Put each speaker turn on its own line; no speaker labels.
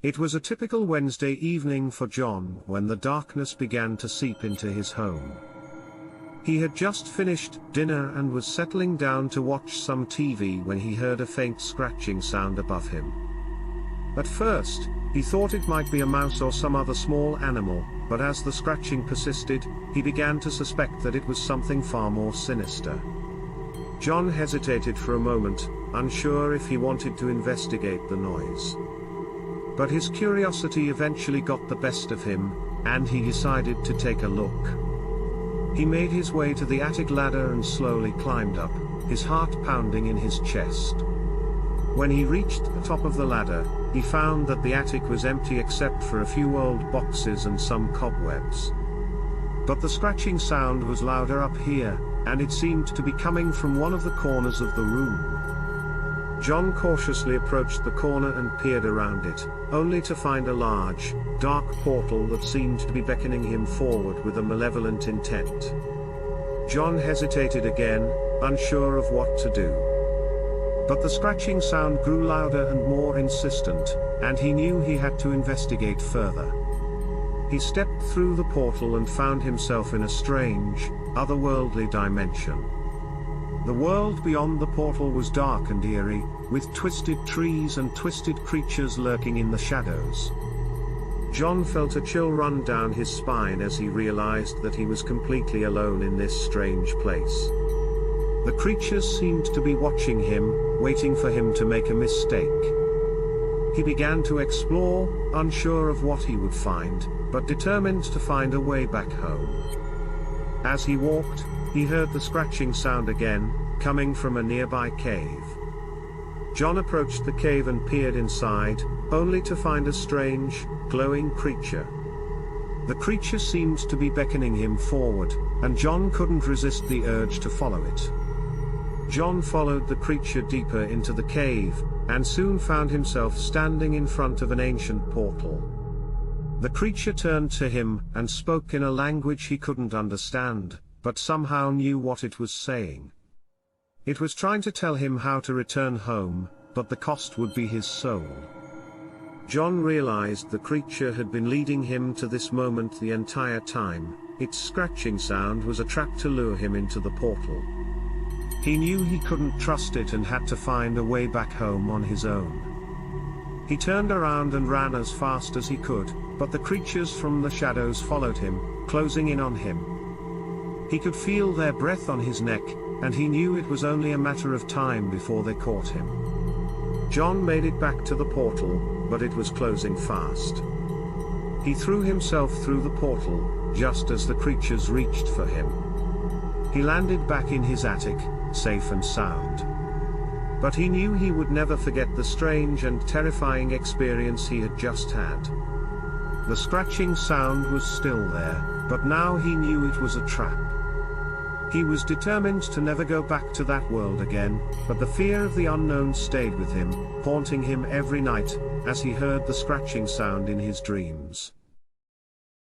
It was a typical Wednesday evening for John when the darkness began to seep into his home. He had just finished dinner and was settling down to watch some TV when he heard a faint scratching sound above him. At first, he thought it might be a mouse or some other small animal, but as the scratching persisted, he began to suspect that it was something far more sinister. John hesitated for a moment, unsure if he wanted to investigate the noise. But his curiosity eventually got the best of him, and he decided to take a look. He made his way to the attic ladder and slowly climbed up, his heart pounding in his chest. When he reached the top of the ladder, he found that the attic was empty except for a few old boxes and some cobwebs. But the scratching sound was louder up here, and it seemed to be coming from one of the corners of the room. John cautiously approached the corner and peered around it, only to find a large, dark portal that seemed to be beckoning him forward with a malevolent intent. John hesitated again, unsure of what to do. But the scratching sound grew louder and more insistent, and he knew he had to investigate further. He stepped through the portal and found himself in a strange, otherworldly dimension. The world beyond the portal was dark and eerie, with twisted trees and twisted creatures lurking in the shadows. John felt a chill run down his spine as he realized that he was completely alone in this strange place. The creatures seemed to be watching him, waiting for him to make a mistake. He began to explore, unsure of what he would find, but determined to find a way back home. As he walked, he heard the scratching sound again, coming from a nearby cave. John approached the cave and peered inside, only to find a strange, glowing creature. The creature seemed to be beckoning him forward, and John couldn't resist the urge to follow it. John followed the creature deeper into the cave, and soon found himself standing in front of an ancient portal. The creature turned to him and spoke in a language he couldn't understand, but somehow knew what it was saying. It was trying to tell him how to return home, but the cost would be his soul. John realized the creature had been leading him to this moment the entire time. Its scratching sound was a trap to lure him into the portal. He knew he couldn't trust it and had to find a way back home on his own. He turned around and ran as fast as he could, but the creatures from the shadows followed him, closing in on him. He could feel their breath on his neck, and he knew it was only a matter of time before they caught him. John made it back to the portal, but it was closing fast. He threw himself through the portal, just as the creatures reached for him. He landed back in his attic, safe and sound. But he knew he would never forget the strange and terrifying experience he had just had. The scratching sound was still there, but now he knew it was a trap. He was determined to never go back to that world again, but the fear of the unknown stayed with him, haunting him every night, as he heard the scratching sound in his dreams.